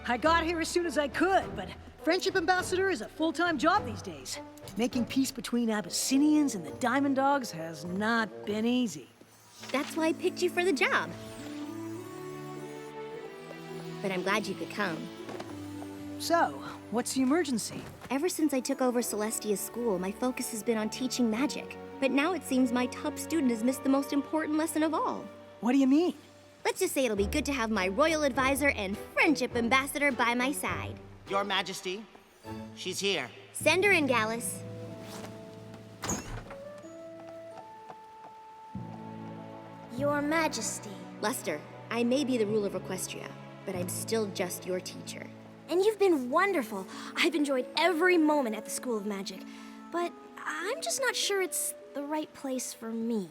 I got here as soon as I could, but Friendship Ambassador is a full-time job these days. Making peace between Abyssinians and the Diamond Dogs has not been easy. That's why I picked you for the job. But I'm glad you could come. So, what's the emergency? Ever since I took over Celestia's school, my focus has been on teaching magic. But now it seems my top student has missed the most important lesson of all. What do you mean? Let's just say it'll be good to have my royal advisor and friendship ambassador by my side. Your Majesty, she's here. Send her in, Gallus. Your Majesty. Luster, I may be the ruler of Equestria, but I'm still just your teacher. And you've been wonderful. I've enjoyed every moment at the School of Magic. But I'm just not sure it's the right place for me.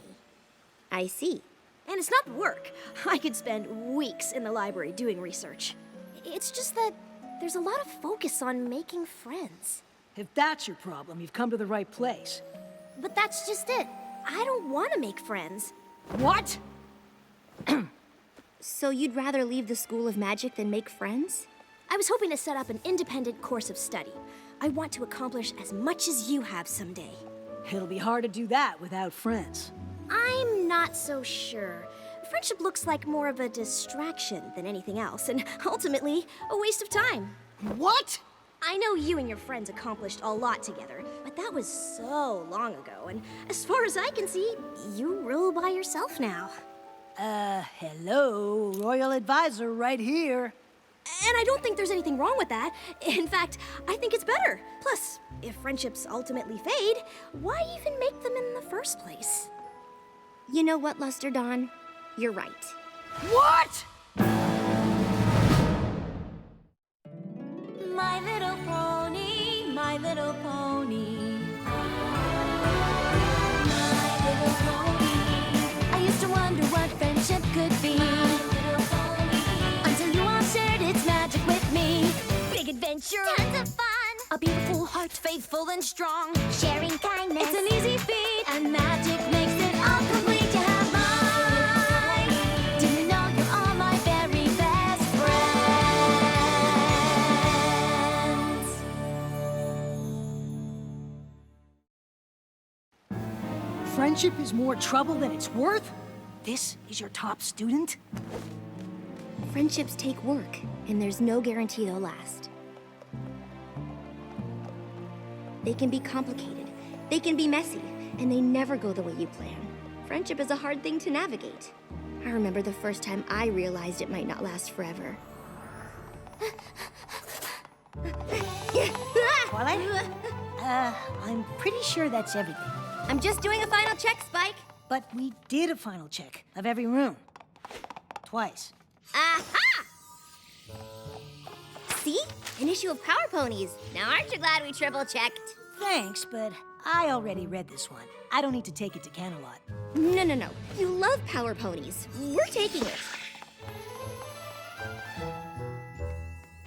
I see. And it's not work. I could spend weeks in the library doing research. It's just that there's a lot of focus on making friends. If that's your problem, you've come to the right place. But that's just it. I don't want to make friends. What? So you'd rather leave the School of Magic than make friends? I was hoping to set up an independent course of study. I want to accomplish as much as you have someday. It'll be hard to do that without friends. I'm not so sure. Friendship looks like more of a distraction than anything else, and ultimately, a waste of time. What? I know you and your friends accomplished a lot together, but that was so long ago, and as far as I can see, you rule by yourself now. Hello, Royal Advisor right here. And I don't think there's anything wrong with that. In fact, I think it's better. Plus, if friendships ultimately fade, why even make them in the first place? You know what, Luster Dawn? You're right. What? My little pony, my little pony. My little pony. I used to wonder what friendship could be. My little pony. Until you all shared its magic with me. Big adventure. Tons of fun. A beautiful heart, faithful and strong. Sharing kindness. It's an easy feat. And magic makes it all complete. You have mine. Do you know you're all my very best friends? Friendship is more trouble than it's worth? This is your top student? Friendships take work, and there's no guarantee they'll last. They can be complicated, they can be messy, and they never go the way you plan. Friendship is a hard thing to navigate. I remember the first time I realized it might not last forever. Twilight? I'm pretty sure that's everything. I'm just doing a final check, Spike. But we did a final check of every room. Twice. Aha! See? An issue of Power Ponies. Now aren't you glad we triple-checked? Thanks, but I already read this one. I don't need to take it to Camelot. No. You love Power Ponies. We're taking it.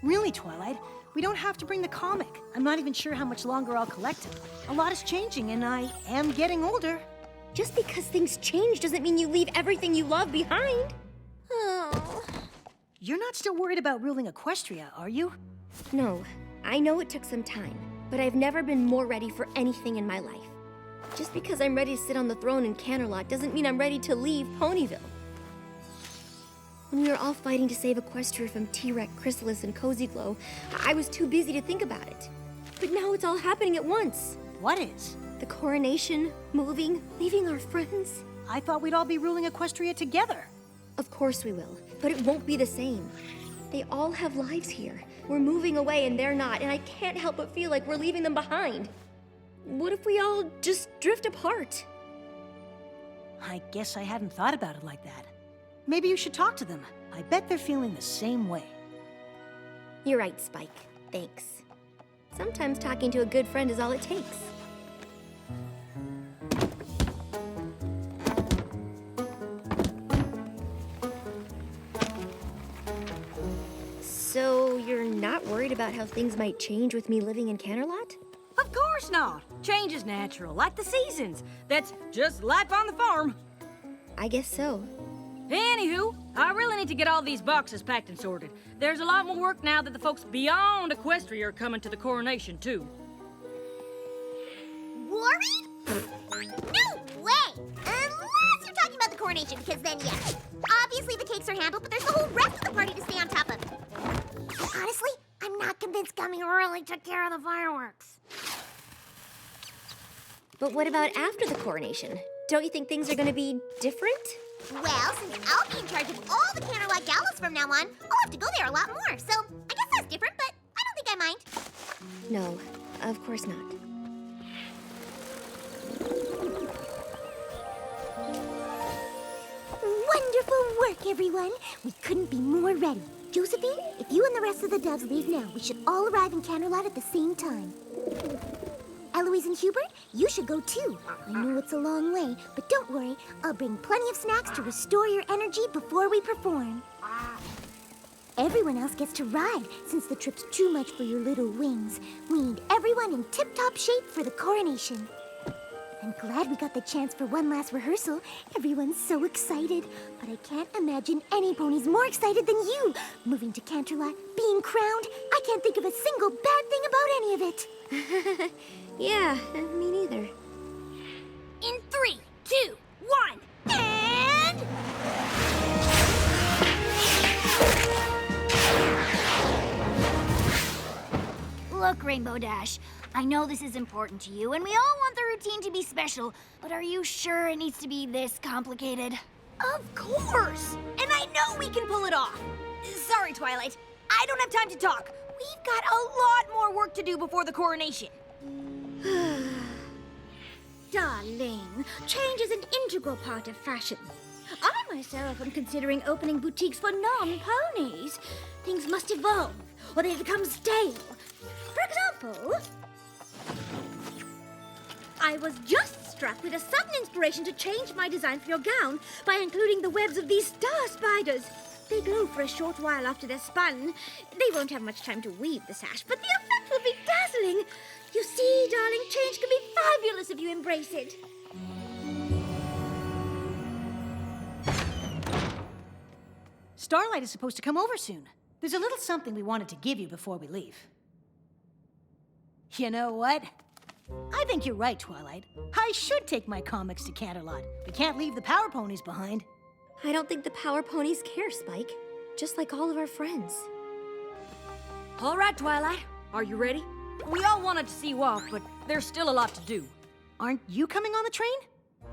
Really, Twilight? We don't have to bring the comic. I'm not even sure how much longer I'll collect them. A lot is changing, and I am getting older. Just because things change doesn't mean you leave everything you love behind. Oh. You're not still worried about ruling Equestria, are you? No, I know it took some time, but I've never been more ready for anything in my life. Just because I'm ready to sit on the throne in Canterlot doesn't mean I'm ready to leave Ponyville. When we were all fighting to save Equestria from T-Rex, Chrysalis, and Cozy Glow, I was too busy to think about it. But now it's all happening at once. What is? The coronation, moving, leaving our friends. I thought we'd all be ruling Equestria together. Of course we will, but it won't be the same. They all have lives here. We're moving away and they're not, and I can't help but feel like we're leaving them behind. What if we all just drift apart? I guess I hadn't thought about it like that. Maybe you should talk to them. I bet they're feeling the same way. You're right, Spike. Thanks. Sometimes talking to a good friend is all it takes. So, you're not worried about how things might change with me living in Canterlot? Of course not. Change is natural, like the seasons. That's just life on the farm. I guess so. Anywho, I really need to get all these boxes packed and sorted. There's a lot more work now that the folks beyond Equestria are coming to the coronation, too. Worried? No way! Unless you're talking about the coronation, because then, yes. Obviously the cakes are handled, but there's the whole rest of the party to stay on top of. Honestly, I'm not convinced Gummy really took care of the fireworks. But what about after the coronation? Don't you think things are gonna be different? Well, since I'll be in charge of all the Candlelight Galas from now on, I'll have to go there a lot more. So, I guess that's different, but I don't think I mind. No, of course not. Wonderful work, everyone. We couldn't be more ready. Josephine, if you and the rest of the doves leave now, we should all arrive in Canterlot at the same time. Eloise and Hubert, you should go too. I know it's a long way, but don't worry. I'll bring plenty of snacks to restore your energy before we perform. Everyone else gets to ride, since the trip's too much for your little wings. We need everyone in tip-top shape for the coronation. I'm glad we got the chance for one last rehearsal. Everyone's so excited. But I can't imagine any pony's more excited than you. Moving to Canterlot, being crowned, I can't think of a single bad thing about any of it. Yeah, me neither. In 3, 2, 1, and... Look, Rainbow Dash, I know this is important to you, and we all want the routine to be special, but are you sure it needs to be this complicated? Of course! And I know we can pull it off. Sorry, Twilight. I don't have time to talk. We've got a lot more work to do before the coronation. Darling, change is an integral part of fashion. I myself am considering opening boutiques for non-ponies. Things must evolve, or they become stale. For example, I was just struck with a sudden inspiration to change my design for your gown by including the webs of these star spiders. They glow for a short while after they're spun. They won't have much time to weave the sash, but the effect will be dazzling. You see, darling, change can be fabulous if you embrace it. Starlight is supposed to come over soon. There's a little something we wanted to give you before we leave. You know what? I think you're right, Twilight. I should take my comics to Canterlot. We can't leave the Power Ponies behind. I don't think the Power Ponies care, Spike. Just like all of our friends. All right, Twilight. Are you ready? We all wanted to see you off, but there's still a lot to do. Aren't you coming on the train?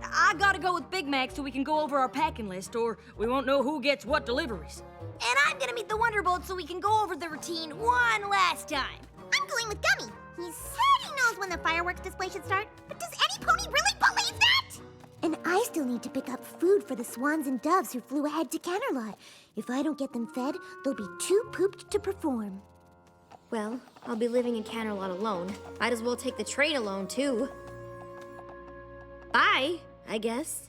I gotta go with Big Mac so we can go over our packing list, or we won't know who gets what deliveries. And I'm gonna meet the Wonderbolt so we can go over the routine one last time. I'm going with Gummy. He said he knows when the fireworks display should start, but does any pony really believe that? And I still need to pick up food for the swans and doves who flew ahead to Canterlot. If I don't get them fed, they'll be too pooped to perform. Well, I'll be living in Canterlot alone. Might as well take the train alone, too. Bye, I guess.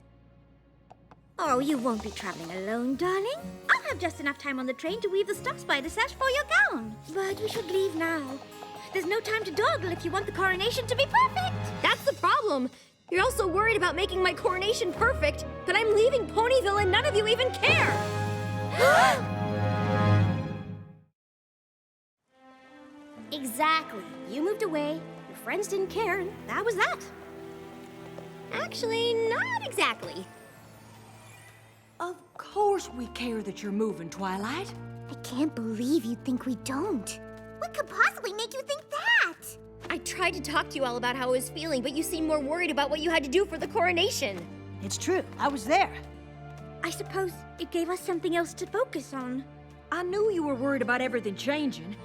Oh, you won't be traveling alone, darling. I'll have just enough time on the train to weave the star spider sash for your gown. But we should leave now. There's no time to dawdle if you want the coronation to be perfect. That's the problem. You're also worried about making my coronation perfect, but I'm leaving Ponyville and none of you even care. Exactly. You moved away, your friends didn't care, and that was that. Actually, not exactly. Of course we care that you're moving, Twilight. I can't believe you think we don't. What could possibly make you think that? I tried to talk to you all about how I was feeling, but you seemed more worried about what you had to do for the coronation. It's true. I was there. I suppose it gave us something else to focus on. I knew you were worried about everything changing.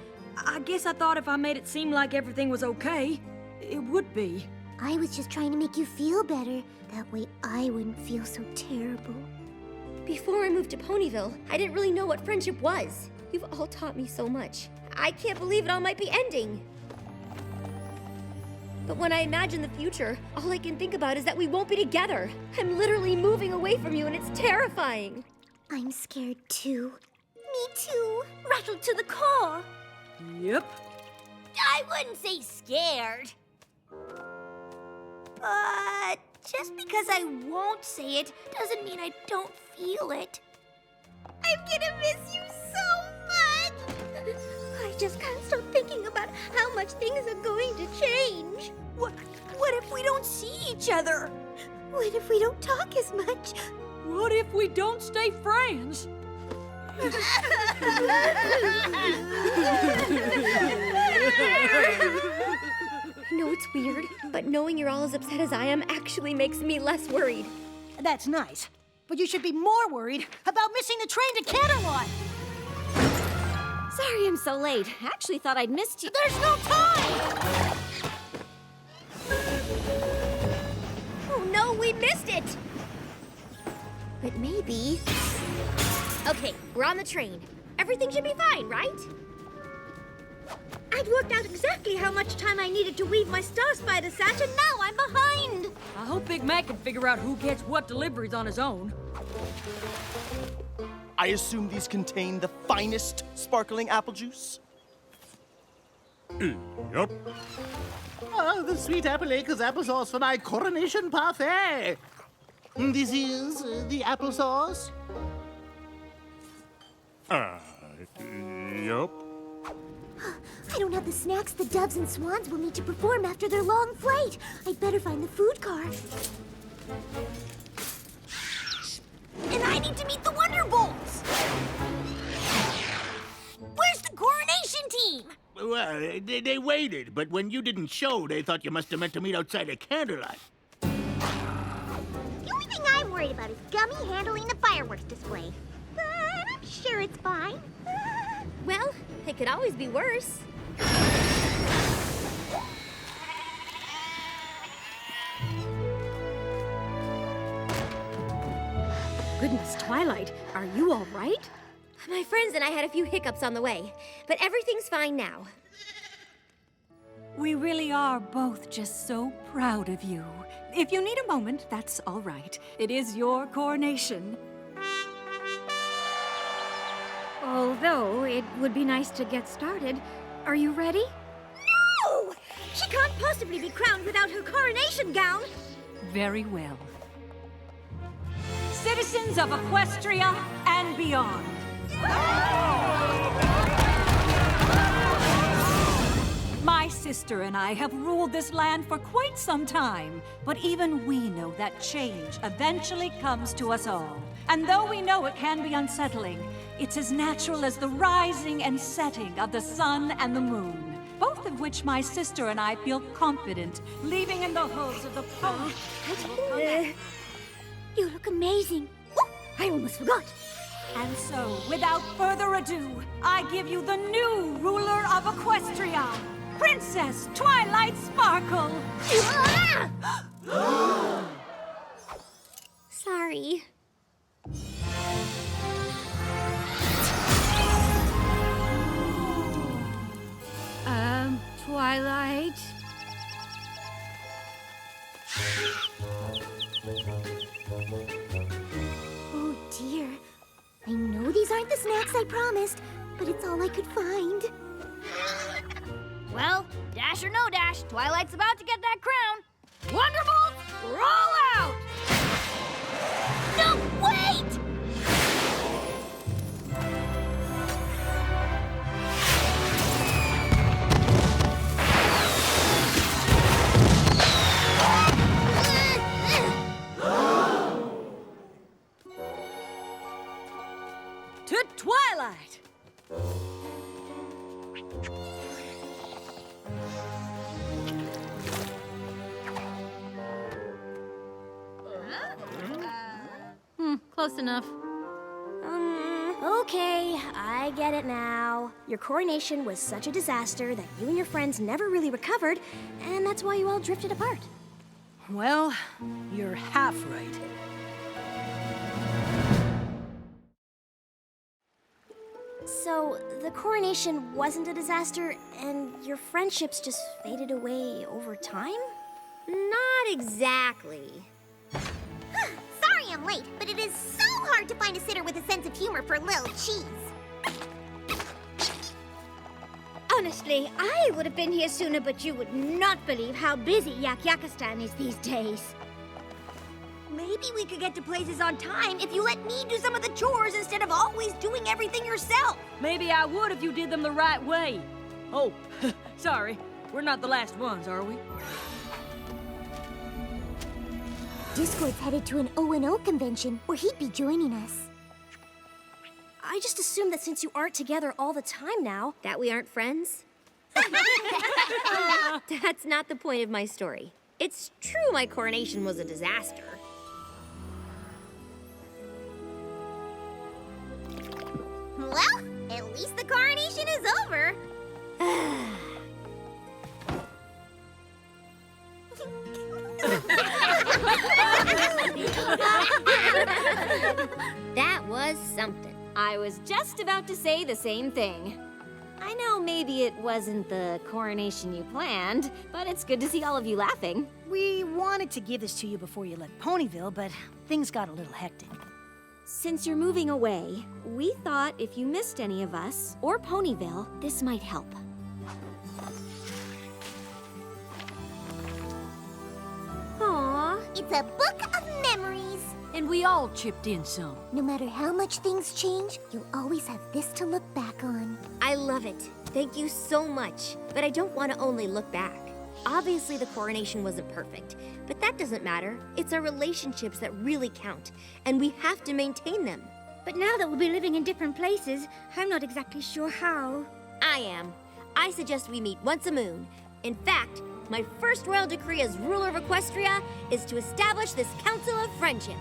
I guess I thought if I made it seem like everything was okay, it would be. I was just trying to make you feel better. That way I wouldn't feel so terrible. Before I moved to Ponyville, I didn't really know what friendship was. You've all taught me so much. I can't believe it all might be ending. But when I imagine the future, all I can think about is that we won't be together. I'm literally moving away from you and it's terrifying. I'm scared too. Me too. Rattled to the core. Yep. I wouldn't say scared. But just because I won't say it doesn't mean I don't feel it. I'm gonna miss you so much. I just can't stop thinking about how much things are going to change. What if we don't see each other? What if we don't talk as much? What if we don't stay friends? I know it's weird, but knowing you're all as upset as I am actually makes me less worried. That's nice. But you should be more worried about missing the train to Canterlot. Sorry I'm so late. I actually thought I'd missed you. There's no time! Oh no, we missed it! But maybe... Okay, we're on the train. Everything should be fine, right? I'd worked out exactly how much time I needed to weave my star spider sash, and now I'm behind. I hope Big Mac can figure out who gets what deliveries on his own. I assume these contain the finest sparkling apple juice? Yup. Oh, the sweet apple acres applesauce for my coronation parfait. This is the applesauce. Yup. I don't have the snacks the doves and swans will need to perform after their long flight. I'd better find the food car. And I need to meet the Wonderbolts! Where's the coronation team? Well, they waited, but when you didn't show, they thought you must have meant to meet outside of Candlelight. The only thing I'm worried about is Gummy handling the fireworks display. But I'm sure it's fine. Well, it could always be worse. Goodness, Twilight, are you all right? My friends and I had a few hiccups on the way, but everything's fine now. We really are both just so proud of you. If you need a moment, that's all right. It is your coronation. Although it would be nice to get started. Are you ready? No! She can't possibly be crowned without her coronation gown. Very well. Citizens of Equestria and beyond. My sister and I have ruled this land for quite some time, but even we know that change eventually comes to us all. And though we know it can be unsettling, it's as natural as the rising and setting of the sun and the moon, both of which my sister and I feel confident leaving in the hooves of the post. You look amazing. Oh, I almost forgot. And so, without further ado, I give you the new ruler of Equestria, Princess Twilight Sparkle! Sorry. Twilight? Oh dear. I know these aren't the snacks I promised, but it's all I could find. Well, dash or no dash, Twilight's about to get that crown. Wonderbolts, roll out! No, wait! To Twilight! Close enough. Okay, I get it now. Your coronation was such a disaster that you and your friends never really recovered, and that's why you all drifted apart. Well, you're half right. So, the coronation wasn't a disaster, and your friendships just faded away over time? Not exactly. Sorry I'm late, but it is so hard to find a sitter with a sense of humor for little cheese. Honestly, I would have been here sooner, but you would not believe how busy Yak Yakistan is these days. Maybe we could get to places on time if you let me do some of the chores instead of always doing everything yourself. Maybe I would if you did them the right way. Oh, sorry. We're not the last ones, are we? Discord's headed to an O&O convention where he'd be joining us. I just assumed that since you aren't together all the time now, that we aren't friends. That's not the point of my story. It's true my coronation was a disaster. Well, at least the coronation is over. That was something. I was just about to say the same thing. I know maybe it wasn't the coronation you planned, but it's good to see all of you laughing. We wanted to give this to you before you left Ponyville, but things got a little hectic. Since you're moving away, we thought if you missed any of us, or Ponyville, this might help. Aww. It's a book of memories. And we all chipped in some. No matter how much things change, you'll always have this to look back on. I love it. Thank you so much. But I don't want to only look back. Obviously, the coronation wasn't perfect, but that doesn't matter. It's our relationships that really count, and we have to maintain them. But now that we'll be living in different places, I'm not exactly sure how. I am. I suggest we meet once a moon. In fact, my first royal decree as ruler of Equestria is to establish this Council of Friendship.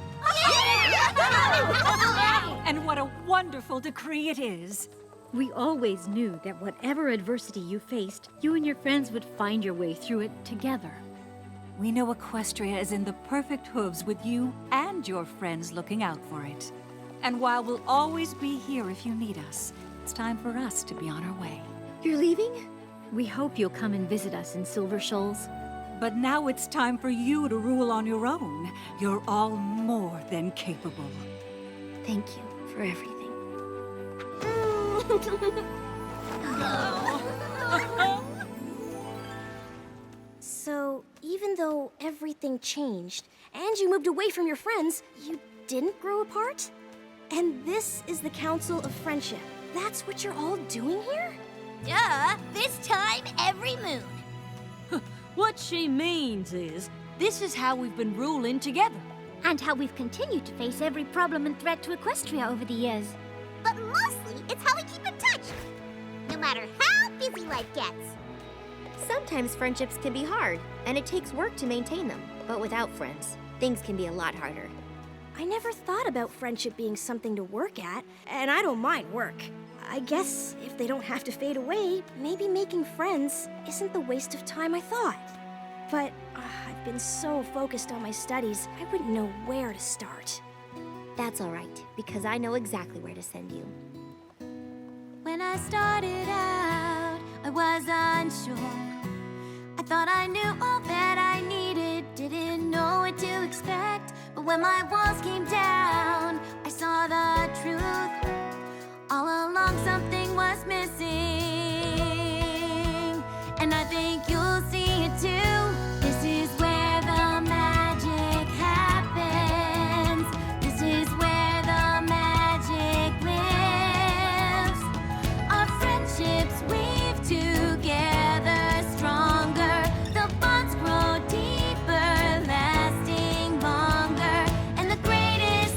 And what a wonderful decree it is. We always knew that whatever adversity you faced, you and your friends would find your way through it together. We know Equestria is in the perfect hooves with you and your friends looking out for it. And while we'll always be here if you need us, it's time for us to be on our way. You're leaving? We hope you'll come and visit us in Silver Shoals. But now it's time for you to rule on your own. You're all more than capable. Thank you for everything. So, even though everything changed, and you moved away from your friends, you didn't grow apart? And this is the Council of Friendship. That's what you're all doing here? Duh! This time every moon. What she means is, this is how we've been ruling together. And how we've continued to face every problem and threat to Equestria over the years. But mostly, it's how we keep in touch. No matter how busy life gets. Sometimes friendships can be hard, and it takes work to maintain them. But without friends, things can be a lot harder. I never thought about friendship being something to work at, and I don't mind work. I guess if they don't have to fade away, maybe making friends isn't the waste of time I thought. But I've been so focused on my studies, I wouldn't know where to start. That's all right, because I know exactly where to send you. When I started out, I was unsure. I thought I knew all that I needed, didn't know what to expect. But when my walls came down, I saw the truth. All along something was missing, and I think you'll see it too. This is where the magic happens. This is where the magic lives. Our friendships weave together stronger. The bonds grow deeper, lasting longer. And the greatest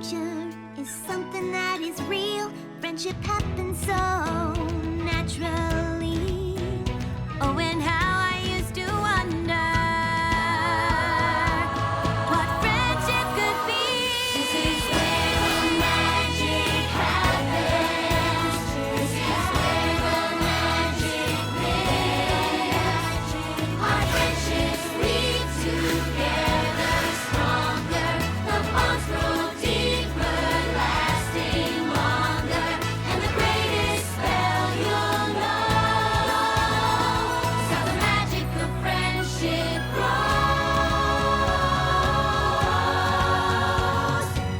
pleasure is something that is real. Friendship happens so naturally. Oh, and how I used to wonder what friendship could be. This is where the magic happens. This is where the magic lives. Our friendships lead together stronger. The bonds grow deeper, lasting longer. And the greatest spell you'll know is how the magic of friendship grows.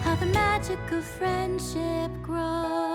How the magic of friendship grows.